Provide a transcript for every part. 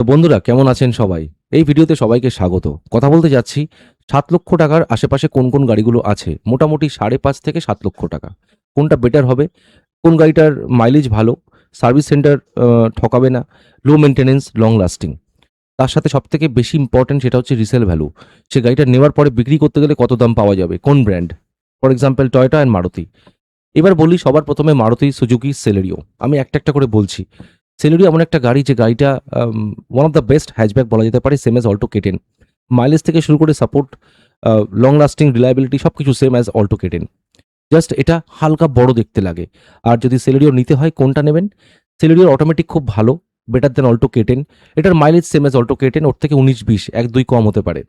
তো বন্ধুরা কেমন আছেন সবাই? এই ভিডিওতে সবাইকে স্বাগত। কথা বলতে যাচ্ছি ৭,০০,০০০ টাকার আশেপাশে কোন, কোন গাড়িগুলো আছে। মোটামুটি ৫.৫ থেকে ৭,০০,০০০ টাকা। কোনটা বেটার হবে? কোন গাড়িটার মাইলেজ ভালো, সার্ভিস সেন্টার ঠকাবে না, লো মেইনটেন্যান্স, লং লাস্টিং। তার সাথে সবথেকে বেশি ইম্পোর্টেন্ট সেটা হচ্ছে রিসেল ভ্যালু। সে গাড়িটা নেওয়ার পরে বিক্রি করতে গেলে কত দাম পাওয়া যাবে, কোন brand? For example Toyota and Maruti. এবার বলি সবার ১ম এ মারুতি সুজুকি সেলেরিও। আমি একটা, একটা করে বলছি। সেলেরিও এমন একটা গাড়ি যে গাড়িটা one of the best hatchback বলা যেতে পারে, same as Alto K ten. Mileage থেকে শুরু করে সাপোর্ট, লং লাস্টিং, রিলায়েবিলিটি সবকিছু same as Alto K ten. Just এটা হালকা বড় দেখতে লাগে। আর যদি সেলেরিও নিতে হয় কোনটা নেবেন? সেলেরিওর অটোমেটিক খুব ভালো, বেটার দ্যান অল্টো কেটেন। এটার mileage same as Alto K ten, ওর থেকে ১৯-২০ ১-২ কম হতে পারে।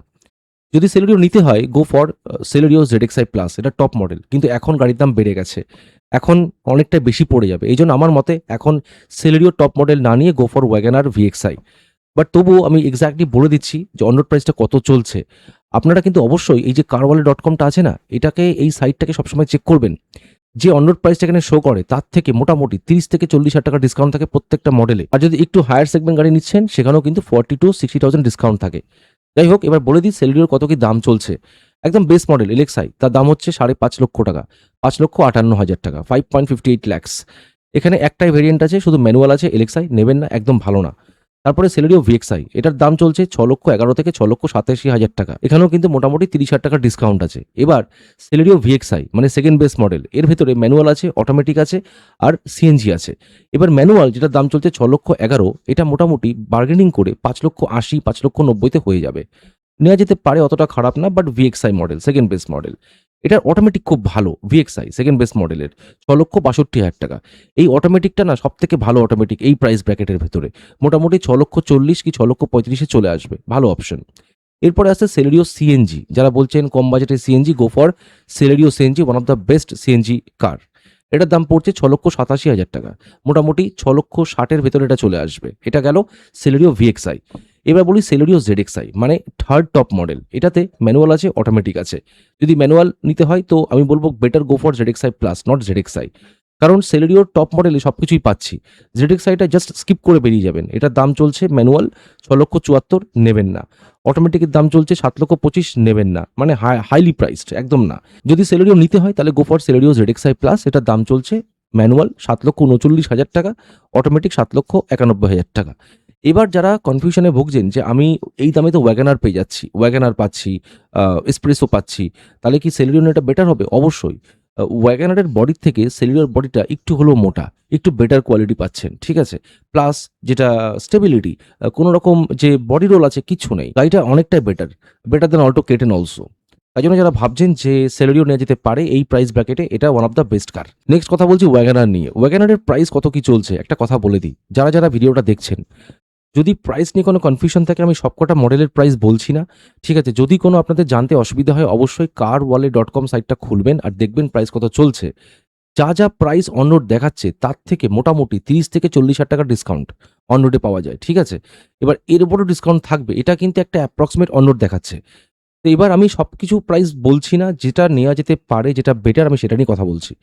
যদি সেলেরিও নিতে হয় গো ফর সেলেরিও ZXi প্লাস, এটা টপ মডেল। কিন্তু এখন গাড়ির দাম বেড়ে গেছে। এখন অনেকটাই বেশি পড়ে যাবে। এইজন্য আমার মতে এখন সেলেরিও টপ মডেল না নিয়ে go for WagonR VXi। But তবুও আমি এক্সাক্টলি বলে দিচ্ছি যে অন রোড প্রাইসটা কত চলছে। আপনারা কিন্তু অবশ্যই এই যে carwale.com টা আছে না? এটাকে, এই সাইটটাকে সবসময় চেক করবেন। যে অন রোড প্রাইসটা এখানে শো করে তার থেকে মোটামুটি ৩০,০০০-৪০,০০০ টাকা ডিসকাউন্ট থাকে প্রত্যেকটা মডেলে। আর যদি একটু হায়ার সেগমেন্ট গাড়ি নিচ্ছেন সেখানেও কিন্তু 40,000-60,000 ডিসকাউন্ট থাকে। যাই হোক, এবার বলে দিই সেলেরিওর কত কি দাম চলছে। একদম বেস মডেল এলএক্সআই, তার দাম হচ্ছে ৫.৫ লক্ষ টাকা, ৫,৫৮,০০০ টাকা, 5.58 lakhs। এখানে একটাই ভেরিয়েন্ট আছে, শুধু ম্যানুয়াল আছে। এলএক্সআই নেবেন না, একদম ভালো না। তারপরে সেলেরিও VXi, এটার দাম চলছে ৬,১১,০০০ থেকে ৬,৮৭,০০০ টাকা। এখানেও কিন্তু মোটামুটি ৩০,০০০ টাকার ডিসকাউন্ট আছে। এবার সেলেরিও VXi মানে সেকেন্ড বেস মডেল, এর ভেতরে ম্যানুয়াল আছে, অটোমেটিক আছে আর সিএনজি আছে। এবার ম্যানুয়াল যেটার দাম চলছে ৬,১১,০০০, এটা মোটামুটি বার্গেনিং করে ৫,৮০,০০০, ৫,৯০,০০০-তে হয়ে যাবে। নেওয়া যেতে পারে, অতটা খারাপ না। But VXi model, second base model, এটার অটোমেটিক খুব ভালো। VXi সেকেন্ড বেস মডেলের ৬,৬২,০০০ টাকা। এই অটোমেটিকটা না সবথেকে ভালো অটোমেটিক এই প্রাইস ব্র্যাকেটের ভেতরে। মোটামুটি ৬,৪০,০০০ কি ৬,৩৫,০০০-এ চলে আসবে। ভালো অপশন। এরপরে আসছে সেলেরিও সিএনজি। যারা বলছেন কম বাজেটে CNG, go for Celerio CNG, one of the best CNG car. এটার দাম পড়ছে ৬,৮৭,০০০ টাকা। মোটামুটি ৬,৬০,০০০-এর ভেতরে এটা চলে আসবে। এটা গেল সেলেরিও VXi। এবার বলি সেলেরিও ZXi মানে থার্ড টপ মডেল। এটাতে ম্যানুয়াল আছে, অটোমেটিক আছে। যদি ম্যানুয়াল নিতে হয় তো আমি বলব better go for ZXi plus, not ZXi। কারণ সেলেরিওর টপ মডেলে সবকিছুই পাচ্ছি। ZXiটা জাস্ট স্কিপ করে বেরিয়ে যাবেন। এটার দাম চলছে ম্যানুয়াল ৬,৭৪,০০০, নেবেন না। অটোমেটিকের দাম চলছে ৭,২৫,০০০, নেবেন না। মানে হাইলি প্রাইসড, একদম না। যদি সেলেরিও নিতে হয় তাহলে গো ফর সেলেরিও ZXi প্লাস, এটার দাম চলছে ম্যানুয়াল ৭,৩৯,০০০ টাকা, অটোমেটিক ৭,৯১,০০০ টাকা। এবার যারা কনফিউশনে ভুগছেন যে আমি এই দামে তো ওয়াগনার পেয়ে যাচ্ছি, ওয়াগনার পাচ্ছি, এসপ্রেসো পাচ্ছি, তাহলে কি সেলেরিও নেওয়াটা বেটার হবে? অবশ্যই। ওয়াগনারের বডির থেকে সেলেরিওর বডিটা একটু হলেও মোটা, একটু বেটার কোয়ালিটি পাচ্ছেন, ঠিক আছে? প্লাস যেটা স্টেবিলিটি, কোনো রকম যে বডি রোল আছে কিচ্ছু নেই। গাড়িটা অনেকটাই better, better than Alto K ten also. তাই জন্য যারা ভাবছেন যে সেলেরিও নেওয়া যেতে পারে এই প্রাইস ব্র্যাকেটে, এটা one of the best car. Next কথা বলছি ওয়াগনার নিয়ে। ওয়াগনারের প্রাইস কত কি চলছে একটা কথা বলে দিই। যারা, যারা ভিডিওটা দেখছেন, যদি প্রাইস নিয়ে কোনো কনফিউশন থাকে, আমি সবকটা মডেলের প্রাইস বলছি না, ঠিক আছে? যদি কোনো আপনাদের জানতে অসুবিধা হয় অবশ্যই carwale.com সাইটটা খুলবেন আর দেখবেন প্রাইস কত চলছে। যা, যা প্রাইস অন রোড দেখাচ্ছে তার থেকে মোটামুটি ৩০,০০০-৪০,০০০ টাকার ডিসকাউন্ট অন রোডে পাওয়া যায়, ঠিক আছে? এবার এর উপরও ডিসকাউন্ট থাকবে, এটা কিন্তু একটা অ্যাপ্রক্সিমেট অন রোড দেখাচ্ছে। তো এবার আমি সবকিছু প্রাইস বলছি না, যেটা নেওয়া যেতে পারে, যেটা বেটার, আমি সেটা নিয়ে কথা বলছি।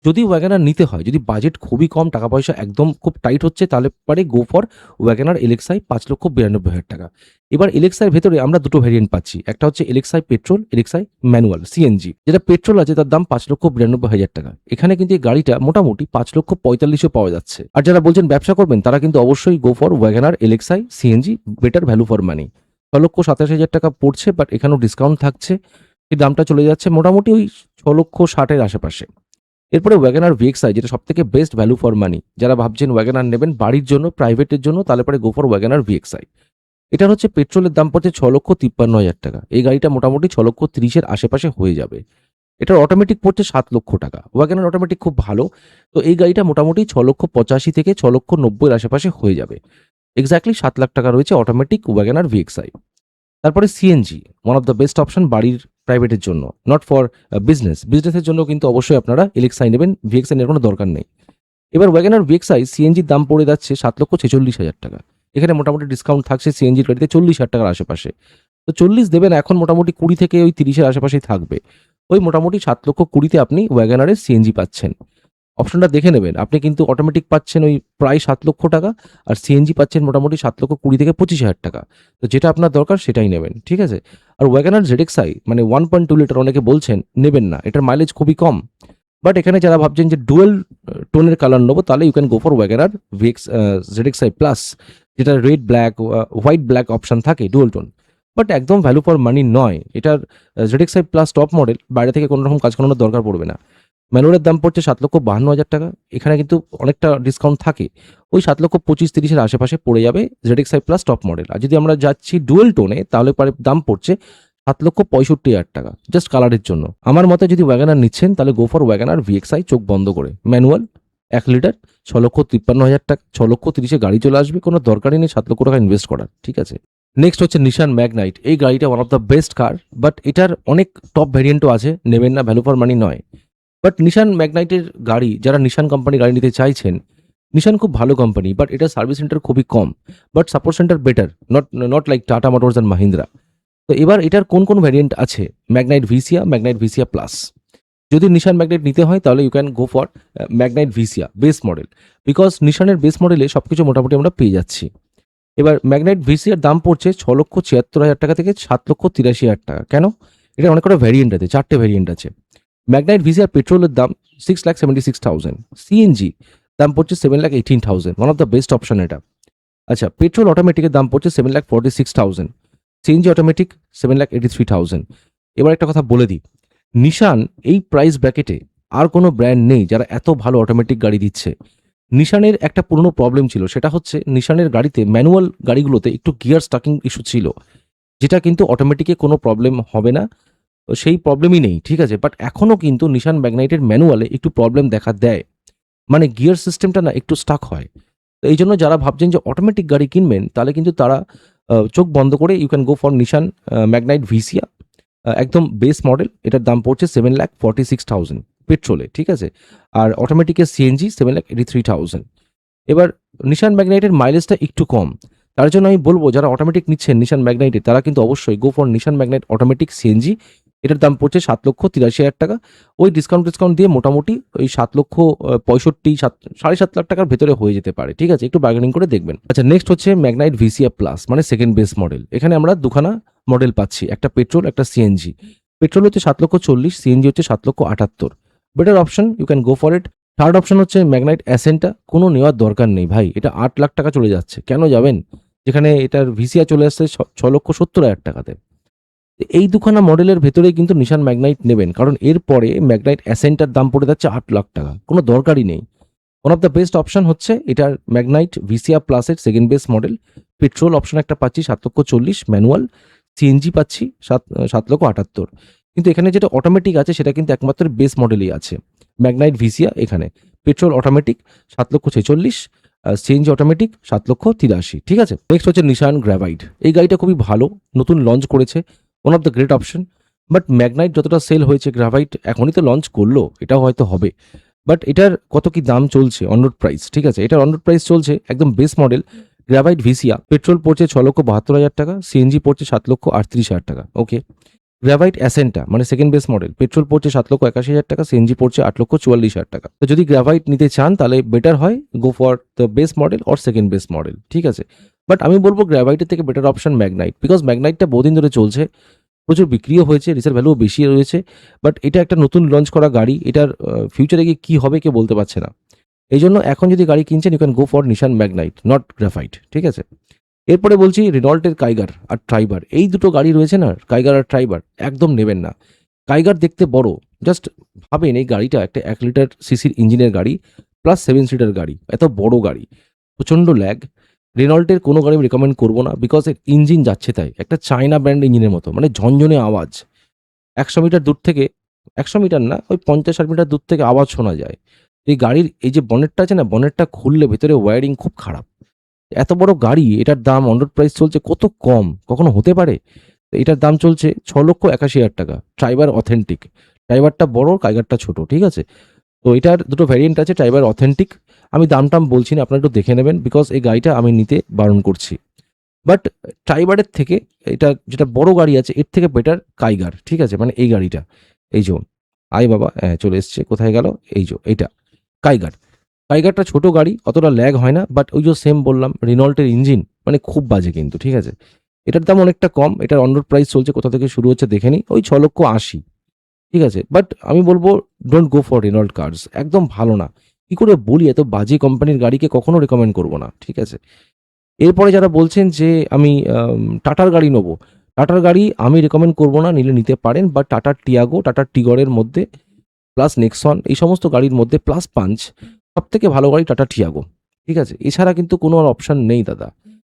যদি ওয়াগনার নিতে হয়, যদি বাজেট খুবই কম, টাকা পয়সা একদম খুব টাইট হচ্ছে, তাহলে পারে গো ফর ওয়াগনার এলএক্সআই ৫,৯২,০০০ টাকা। এবার এলএক্সআই এর ভেতরে আমরা দুটো ভেরিয়েন্ট পাচ্ছি। একটা হচ্ছে LXi petrol, LXi manual CNG. যেটা পেট্রোল আছে তার দাম ৫,৯২,০০০ টাকা। এখানে কিন্তু এই গাড়িটা মোটামুটি ৫,৪৫,০০০ পাওয়া যাচ্ছে। আর যারা বলছেন ব্যবসা করবেন তারা কিন্তু অবশ্যই go for WagonR LXI CNG, better value for money. ৬,২৭,০০০ টাকা পড়ছে, বাট এখানেও ডিসকাউন্ট থাকছে। এই দামটা চলে যাচ্ছে মোটামুটি ওই ৬,৬০,০০০-এর আশেপাশে। এরপরে ওয়াগনার VXi, যেটা সবথেকে বেস্ট ভ্যালু ফর মানি। যারা ভাবছেন ওয়াগনার নেবেন বাড়ির জন্য, প্রাইভেটের জন্য, তাহলে পরে গো ফর ওয়াগনার VXi। এটার হচ্ছে পেট্রোলের দাম পড়ছে ৬,৫৩,০০০ টাকা। এই গাড়িটা মোটামুটি ৬,৩০,০০০-এর আশেপাশে হয়ে যাবে। এটার অটোমেটিক পড়ছে ৭,০০,০০০ টাকা। ওয়াগনার অটোমেটিক খুব ভালো। তো এই গাড়িটা মোটামুটি ৬,৮৫,০০০ থেকে ৬,৯০,০০০-এর আশেপাশে হয়ে যাবে। এক্সাক্টলি ৭,০০,০০০ টাকা রয়েছে অটোমেটিক ওয়াগনার VXi। তারপরে CNG, one of the best option বাড়ির প্রাইভেটের জন্য, নট ফর বিজনেস। বিজনেসের জন্য কিন্তু অবশ্যই আপনারা এলএক্সআই নেবেন, VXi নেওয়ার কোনো দরকার নেই। এবার ওয়াগনার VXi সিএনজির দাম পড়ে যাচ্ছে ৭,৪৬,০০০ টাকা। এখানে মোটামুটি ডিসকাউন্ট থাকছে সিএনজির গাড়িতে ৪০,০০০ টাকার আশেপাশে। তো ৪০ দেবেন এখন, মোটামুটি ২০ থেকে ওই ৩০-এর আশেপাশেই থাকবে। ওই মোটামুটি ৭,২০,০০০-তে আপনি ওয়াগনারের সিএনজি পাচ্ছেন। অপশনটা দেখে নেবেন। আপনি কিন্তু অটোমেটিক পাচ্ছেন ওই প্রায় 7 লক্ষ টাকা, আর সিএনজি পাচ্ছেন মোটামুটি 7,20,000 থেকে 25,000 টাকা। তো যেটা আপনার দরকার সেটাই নেবেন, ঠিক আছে? আর ওয়াগনার জেডএক্সআই মানে 1.2 লিটার অনেকে বলছেন নেবেন না, এটার মাইলেজ খুবই কম। বাট এখানে যারা ভাবছেন যে ডুয়েল টোনের কালার নেবো, তাহলে you can go for WagonR ZXI plus, যেটা red black white black option থাকে ডুয়েল টোন। বাট একদম ভ্যালু ফর মানি নয় এটার। জেডএক্সআই প্লাস টপ মডেল, বাইরে থেকে কোনো রকম কাজ করানোর দরকার পড়বে না। ম্যানুয়ালের দাম পড়ছে 7,52,000 টাকা। এখানে কিন্তু অনেকটা ডিসকাউন্ট থাকে, ওই 7,25,30,000 আশেপাশে পড়ে যাবে জেডএক্সআই প্লাস টপ মডেল। আর যদি আমরা যাচ্ছি ডুয়েল টোনে, তাহলে পরে দাম পড়ছে 7,65,000 টাকা জাস্ট কালারের জন্য। আমার মতে যদি ওয়াগনার নিচ্ছেন তাহলে গো ফর ওয়াগনার ভিএক্সআই, চোখ বন্ধ করে। ম্যানুয়াল 1 লিটার 6,53,000 টাকা, 6,30,000 গাড়ি চলে আসবে, কোনো দরকারই নেই 7 লক্ষ টাকা ইনভেস্ট করার, ঠিক আছে? নেক্সট হচ্ছে নিশান ম্যাগনাইট। এই গাড়িটা one of the best car, but এটার অনেক টপ ভ্যারিয়েন্টও আছে, নেবেন না, ভ্যালু ফর মানি নয়। বাট নিশান ম্যাগনাইটের গাড়ি, যারা নিশান কোম্পানি গাড়ি নিতে চাইছেন, নিশান খুব ভালো কোম্পানি, বাট এটা সার্ভিস সেন্টার খুবই কম, but support centre better, not like Tata Motors and Mahindra. তো এবার এটার কোন কোন ভ্যারিয়েন্ট আছে? Magnite Visia, Magnite Visia plus. যদি নিশান ম্যাগনাইট নিতে হয় তাহলে you can go for Magnite Visia base model, because নিশানের বেস মডেলে সব কিছু মোটামুটি আমরা পেয়ে যাচ্ছি। এবার ম্যাগনাইট ভিসিয়ার দাম পড়ছে 6,76,000 টাকা থেকে 7,83,000 টাকা। কেন? এটা অনেক কটা ভ্যারিয়েন্ট আছে, 4টে ভ্যারিয়েন্ট আছে। ম্যাগনাইট ভিসিয়ার পেট্রোলের দাম 6,76,000, সিএনজি দাম পড়ছে 7,18,000, one of the best option এটা। আচ্ছা, পেট্রোল অটোমেটিকের দাম পড়ছে 7,46,000, সিএনজি অটোমেটিক 7,83,000। এবার একটা কথা বলে দিই, নিশান এই প্রাইস ব্র্যাকেটে আর কোনো ব্র্যান্ড নেই যারা এত ভালো অটোমেটিক গাড়ি দিচ্ছে। নিশানের একটা পুরনো প্রবলেম ছিল, সেটা হচ্ছে নিশানের গাড়িতে ম্যানুয়াল গাড়িগুলোতে একটু গিয়ার স্টাকিং ইস্যু ছিল, যেটা কিন্তু অটোমেটিকে কোনো প্রবলেম হবে না, তো সেই প্রবলেমই নেই, ঠিক আছে? বাট এখনও কিন্তু নিশান ম্যাগনাইটের ম্যানুয়ালে একটু প্রবলেম দেখা দেয়, মানে গিয়ার সিস্টেমটা না একটু স্টাক হয়। তো এই জন্য যারা ভাবছেন যে অটোমেটিক গাড়ি কিনবেন, তাহলে কিন্তু তারা চোখ বন্ধ করে you can go for Nissan Magnite ভিসিয়া, একদম বেস মডেল। এটার দাম পড়ছে 7,46,000 পেট্রোলে, ঠিক আছে? আর অটোমেটিকের সিএনজি 7,83,000। এবার নিশান ম্যাগনাইটের মাইলেজটা একটু কম, তার জন্য আমি বলবো যারা অটোমেটিক নিচ্ছেন নিশান ম্যাগনাইটে, তারা কিন্তু অবশ্যই go for Nissan Magnite automatic CNG. এটার দাম পড়ছে 7,83,000 টাকা। ওই ডিসকাউন্ট দিয়ে মোটামুটি ওই 7,65,000 7.5 লাখ টাকার ভেতরে হয়ে যেতে পারে, ঠিক আছে? একটু বার্গেনিং করে দেখবেন। আচ্ছা, নেক্সট হচ্ছে ম্যাগনাইট ভিসিয়া প্লাস, মানে সেকেন্ড বেস মডেল। এখানে আমরা দুখানা মডেল পাচ্ছি, একটা পেট্রোল, একটা সিএনজি। পেট্রোল হচ্ছে 7,40,000, সিএনজি হচ্ছে 7,78,000। Better option, you can go for it. Third option হচ্ছে ম্যাগনাইট অ্যাসেন্টা। কোনো নেওয়ার দরকার নেই ভাই, এটা 8 লাখ টাকা চলে যাচ্ছে, কেন যাবেন? যেখানে এটার ভিসিয়া চলে আসছে 6,70,000 টাকাতে। এই দুখানা মডেলের ভেতরেই কিন্তু নিশান ম্যাগনাইট নেবেন, কারণ এরপরে ম্যাগনাইট অ্যাসেন্টার দাম পড়ে যাচ্ছে 8 লাখ টাকা, কোনো দরকারই নেই। One of the best option হচ্ছে এটার ম্যাগনাইট ভিসিয়া প্লাসের second base model. Petrol option একটা পাচ্ছি 7,40,000 ম্যানুয়াল, সিএনজি পাচ্ছি 7,78,000। কিন্তু এখানে যেটা অটোমেটিক আছে সেটা কিন্তু একমাত্র বেস মডেলই আছে, ম্যাগনাইট ভিসিয়া। এখানে পেট্রোল অটোমেটিক 7,46,000, সিএনজি অটোমেটিক 7,83,000, ঠিক আছে? নেক্সট হচ্ছে নিশান গ্র্যাভাইট। এই গাড়িটা খুবই ভালো, নতুন লঞ্চ করেছে, one of the great option. But Magnite যতটা সেল হয়েছে, গ্র্যাভাইট এখনই তো লঞ্চ করলো, এটাও হয়তো হবে। বাট এটার কত কি দাম চলছে অনরোড প্রাইস, ঠিক আছে? এটার অনরোড প্রাইস চলছে একদম বেস মডেল গ্র্যাভাইট ভিসিয়া। পেট্রোল পড়ছে 6,72,000 টাকা, সিএনজি পড়ছে 7,38,000 টাকা। ওকে, গ্র্যাভাইট অ্যাসেন্টা মানে সেকেন্ড বেস মডেল, পেট্রোল পড়ছে 7,81,000 টাকা, সিএনজি পড়ছে 8,44,000 টাকা। তো যদি গ্র্যাভাইট নিতে চান তাহলে বেটার হয় go for the base model or second base model, ঠিক আছে? বাট আমি বলবো গ্র্যাভাইটের থেকে বেটার অপশন ম্যাগনাইট, বিকজ ম্যাগনাইটটা বহুদিন ধরে চলছে, প্রচুর বিক্রিও হয়েছে, রিসেল ভ্যালুও বেশি রয়েছে। বাট এটা একটা নতুন লঞ্চ করা গাড়ি, এটার ফিউচারে গিয়ে কী হবে কেউ বলতে পারছে না। এই জন্য এখন যদি গাড়ি কিনছেন, you can go for Nissan Magnite, not graphite, ঠিক আছে? এরপরে বলছি রেনল্টের কাইগার আর ট্রাইবার। এই দুটো গাড়ি রয়েছে না, কাইগার আর ট্রাইবার, একদম নেবেন না। কাইগার দেখতে বড়, জাস্ট ভাবেন এই গাড়িটা একটা 1 লিটার সিসির ইঞ্জিনের গাড়ি প্লাস 7 সিটার গাড়ি, এত বড় গাড়ি, প্রচণ্ড ল্যাগ। রেনল্টের কোনো গাড়ি আমি রেকমেন্ড করবো না, বিকজ এর ইঞ্জিন যাচ্ছে তাই, একটা চায়না ব্র্যান্ড ইঞ্জিনের মতো, মানে ঝনঝনে আওয়াজ। 100 মিটার দূর থেকে, 100 মিটার না, ওই 50-60 মিটার দূর থেকে আওয়াজ শোনা যায়। এই গাড়ির এই যে বনেটটা আছে না, বনেটটা খুললে ভেতরে ওয়্যারিং খুব খারাপ। এত বড় গাড়ি, এটার দাম অন রোড প্রাইস চলছে কত কম, কখনো হতে পারে? তো এটার দাম চলছে 6,81,000 টাকা। ট্রাইবার অথেন্টিক, ট্রাইবারটা বড়, কাইগারটা ছোট, ঠিক আছে? তো এটার দুটো ভ্যারিয়েন্ট আছে, ট্রাইবার অথেন্টিক। আমি দাম টাম বলছি না, আপনারা একটু দেখে নেবেন, বিকজ এই গাড়িটা আমি নিতে বারণ করছি। বাট ট্রাইবারের থেকে এটা যেটা বড় গাড়ি আছে, এর থেকে বেটার কাইগার, ঠিক আছে? মানে এই গাড়িটা, এই যে আই বাবা, চলে এসছে, কোথায় গেল? এই যে এইটা কাইগারটা ছোট গাড়ি, অতটা ল্যাগ হয় না, বাট ওই যে সেম বললাম রিনল্টের ইঞ্জিন মানে খুব বাজে কিন্তু, ঠিক আছে। এটার দাম অনেকটা কম, এটার অন রোড প্রাইস চলছে কোথা থেকে শুরু হচ্ছে দেখে নিই, ওই 6,80,000, ঠিক আছে। বাট আমি বলবো don't go for Renault cars, একদম ভালো না। কি করে বলি, এত বাজে কোম্পানির গাড়িকে কখনো রেকমেন্ড করবো না, ঠিক আছে। এরপরে যারা বলছেন যে আমি টাটার গাড়ি নেবো, টাটার গাড়ি আমি রেকমেন্ড করবো না, নিলে নিতে পারেন, বাট টাটার টিয়াগো, টাটার টিগরের মধ্যে প্লাস নেক্সন এই সমস্ত গাড়ির মধ্যে প্লাস পাঞ্চ সব থেকে ভালো গাড়ি টাটা টিয়াগো, ঠিক আছে। এছাড়া কিন্তু কোনো আর অপশন নেই দাদা।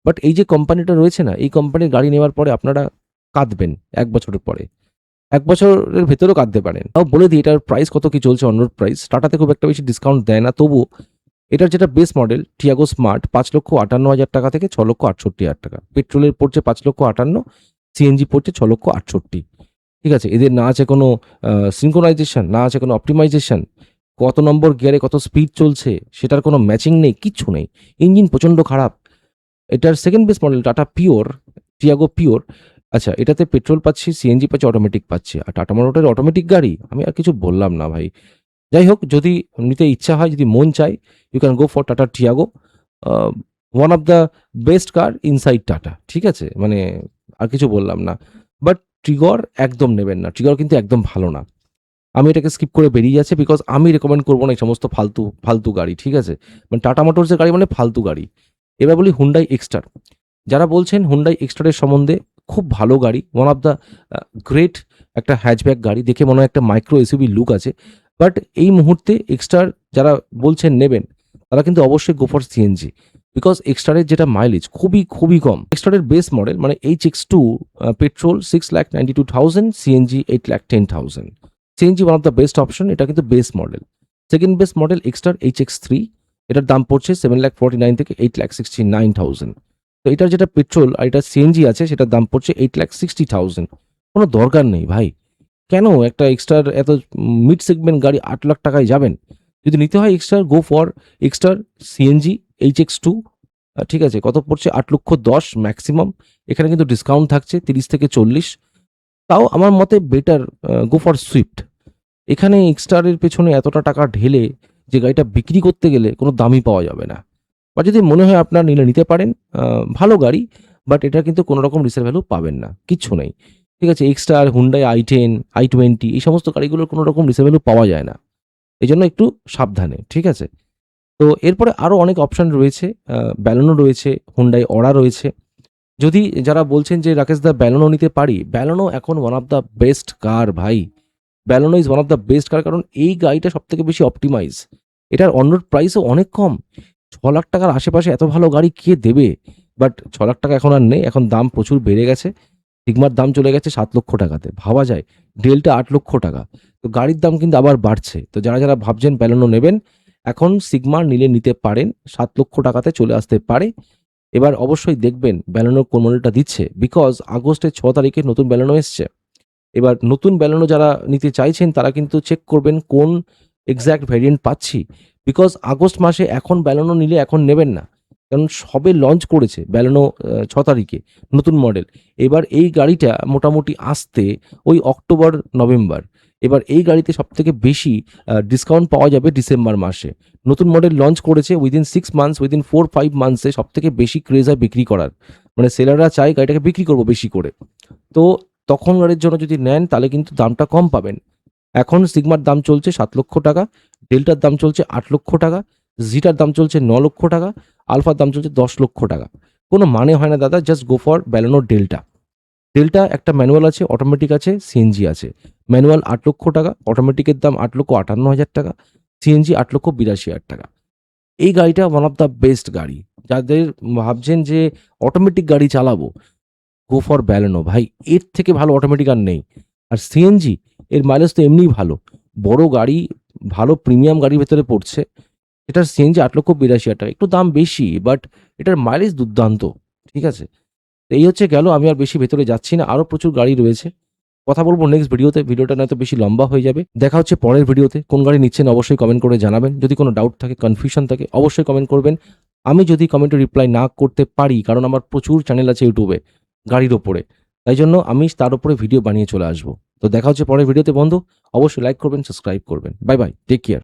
বাট এই যে কোম্পানিটা রয়েছে না, এই কোম্পানির গাড়ি নেওয়ার পরে আপনারা কাঁদবেন 1 বছরের পরে, 1 বছরের ভেতরেও কাঁদতে পারেন। তাও বলে দিই এটার প্রাইস কত কি চলছে, অন্য প্রাইস টাটাতে খুব একটা বেশি ডিসকাউন্ট দেয় না, তবু এটার যেটা বেস মডেল টিয়াগো স্মার্ট 5,58,000 টাকা থেকে 6,68,000 টাকা, পেট্রোলের পড়ছে 5,58,000, সিএনজি পড়ছে 6,68,000, ঠিক আছে। এদের না আছে কোনো সিনক্রোনাইজেশন, না আছে কোনো অপটিমাইজেশন, কত নম্বর গিয়ারে কত স্পিড চলছে সেটার কোনো ম্যাচিং নেই, কিচ্ছু নেই, ইঞ্জিন প্রচণ্ড খারাপ। এটার second base model tata pure, Tiago pure, আচ্ছা এটাতে পেট্রোল পাচ্ছি, সিএনজি পাচ্ছি, অটোমেটিক পাচ্ছি, আর টাটা মোটরের অটোমেটিক গাড়ি আমি আর কিছু বললাম না ভাই। যাই হোক, যদি নিতে ইচ্ছা হয়, যদি মন চাই, you can go for Tata Tiago, one of the best car inside Tata, ঠিক আছে। মানে আর কিছু বললাম না। বাট টিগর একদম নেবেন না, টিগর কিন্তু একদম ভালো না। আমি এটাকে স্কিপ করে বেরিয়ে যাচ্ছে, বিকজ আমি রেকমেন্ড করবো না এই সমস্ত ফালতু ফালতু গাড়ি, ঠিক আছে। মানে টাটা মোটরসের গাড়ি মানে ফালতু গাড়ি। এবার বলি হুন্ডাই এক্সটার। যারা বলছেন হুন্ডাই এক্সটারের সম্বন্ধে, খুব ভালো গাড়ি, ওয়ান অফ দ্য গ্রেট একটা হ্যাচব্যাক গাড়ি, দেখে মনে হয় একটা মাইক্রো এসইউভি লুক আছে। বাট এই মুহূর্তে এক্সটার যারা বলছেন নেবেন, তারা কিন্তু অবশ্যই গো ফর সিএনজি, বিকজ এক্সটারের যেটা মাইলেজ খুবই খুবই কম। এক্সটারের বেস মডেল মানে HX2 petrol 6,92,000, CNG 8,10,000। CNG one of the best option, এটা কিন্তু base model. Second base model Exter HX3, এটার দাম পড়ছে 7,49,000 থেকে 8,69,000। তো এটার যেটা পেট্রোল আর এটা সিএনজি আছে, সেটার দাম পড়ছে 8,60,000। কোনো দরকার নেই ভাই, কেন একটা এক্সটার এত মিড সেগমেন্ট গাড়ি 8 লাখ টাকায় যাবেন? যদি নিতে হয় এক্সটার, গো ফর এক্সটার সিএনজি HX2, ঠিক আছে। কত পড়ছে? 8,10,000 ম্যাক্সিমাম। এখানে কিন্তু ডিসকাউন্ট থাকছে 30 থেকে 40। তাও আমার মতে বেটার গো ফর সুইফট। এখানে এক্সটারের পেছনে এতটা টাকা ঢেলে যে গাড়িটা বিক্রি করতে গেলে কোনো দামই পাওয়া যাবে না। বা যদি মনে হয় আপনার নিলে নিতে পারেন, ভালো গাড়ি, বাট এটা কিন্তু কোনো রকম রিসেল ভ্যালু পাবেন না, কিচ্ছু নেই, ঠিক আছে। এক্সটার, হুন্ডাই i10, i20 এই সমস্ত গাড়িগুলোর কোনো রকম রিসেল ভ্যালু পাওয়া যায় না, এই জন্য একটু সাবধানে, ঠিক আছে। তো এরপরে আরও অনেক অপশান রয়েছে, ব্যালোনো রয়েছে, হুন্ডাই অরা রয়েছে। যদি যারা বলছেন যে রাকেশ দা ব্যালোনো নিতে পারি, ব্যালোনো এখন one of the best car ভাই। Baleno is one of the best car, কারণ এই গাড়িটা সব থেকে বেশি অপটিমাইজ। এটার অন রোড প্রাইসও অনেক কম, 6 লাখ টাকার আশেপাশে এত ভালো গাড়ি কে দেবে? বাট 6 লাখ টাকা এখন আর নেই, এখন দাম প্রচুর বেড়ে গেছে। সিগমার দাম চলে গেছে 7 লক্ষ টাকাতে, ভাবা যায়। ডেলটা 8 লক্ষ টাকা, তো গাড়ির দাম কিন্তু আবার বাড়ছে। তো যারা যারা ভাবছেন ব্যালোনো নেবেন, এখন সিগমার নিলে নিতে পারেন, 7 লক্ষ টাকাতে চলে আসতে পারে। এবার অবশ্যই দেখবেন ব্যালোনো কোন মডেলটা দিচ্ছে, বিকজ আগস্টের 6 তারিখে নতুন ব্যালোনো এসছে। এবার নতুন ব্যালোনো যারা নিতে চাইছেন, তারা কিন্তু চেক করবেন কোন এক্স্যাক্ট ভ্যারিয়েন্ট পাচ্ছি, বিকজ আগস্ট মাসে এখন ব্যালোনো নিলে এখন নেবেন না, কারণ সবে লঞ্চ করেছে ব্যালোনো 6 তারিখে নতুন মডেল। এবার এই গাড়িটা মোটামুটি আসতে ওই অক্টোবর নভেম্বর। এবার এই গাড়িতে সবথেকে বেশি ডিসকাউন্ট পাওয়া যাবে ডিসেম্বর মাসে। নতুন মডেল লঞ্চ করেছে, উইদিন 6 মান্থস, উইদিন 4-5 মান্থসে সবথেকে বেশি ক্রেজ হয় বিক্রি করার, মানে সেলাররা চায় গাড়িটাকে বিক্রি করবো বেশি করে। তো তখন গাড়ির জন্য যদি নেন, তাহলে কিন্তু দামটা কম পাবেন। এখন সিগমার দাম চলছে 7 লক্ষ টাকা, ডেল্টার দাম চলছে 8 লক্ষ টাকা, জিটার দাম চলছে 9 লক্ষ টাকা, আলফার দাম চলছে 10 লক্ষ টাকা। কোনো মানে হয় না দাদা, just go for Baleno Delta. Delta একটা ম্যানুয়াল আছে, অটোমেটিক আছে, সিএনজি আছে। ম্যানুয়াল 8 লক্ষ টাকা, অটোমেটিকের দাম 8,58,000 টাকা, সিএনজি 8,82,000 টাকা। এই গাড়িটা ওয়ান অফ দ্য বেস্ট গাড়ি। যাদের ভাবছেন যে অটোমেটিক গাড়ি চালাবো, গো ফর ব্যালেনো ভাই, এর থেকে ভালো অটোমেটিক আর নেই। আর সিএনজি এর মাইলেজ তো এমনিই ভালো, বড় গাড়ি, ভালো প্রিমিয়াম গাড়ির ভেতরে পড়ছে। এটার সিএনজি 8,82,000 টাকা, একটু দাম বেশি, বাট এটার মাইলেজ দুর্দান্ত, ঠিক আছে। তো এই হচ্ছে গেল, আমি আর বেশি ভেতরে যাচ্ছি না, আরও প্রচুর গাড়ি রয়েছে, কথা বলবো নেক্সট ভিডিওতে। ভিডিওটা নয়তো বেশি লম্বা হয়ে যাবে। দেখা হচ্ছে পরের ভিডিওতে। কোন গাড়ি নিচ্ছেন অবশ্যই কমেন্ট করে জানাবেন। যদি কোনো ডাউট থাকে, কনফিউশন থাকে, অবশ্যই কমেন্ট করবেন। আমি যদি কমেন্টে রিপ্লাই না করতে পারি, কারণ আমার প্রচুর চ্যানেল আছে ইউটিউবে গাড়ির ওপরে, তাই জন্য আমি তার উপরে ভিডিও বানিয়ে চলে আসবো। তো দেখা হচ্ছে পরের ভিডিওতে বন্ধু, অবশ্যই লাইক করবেন, সাবস্ক্রাইব করবেন। Bye bye, take care.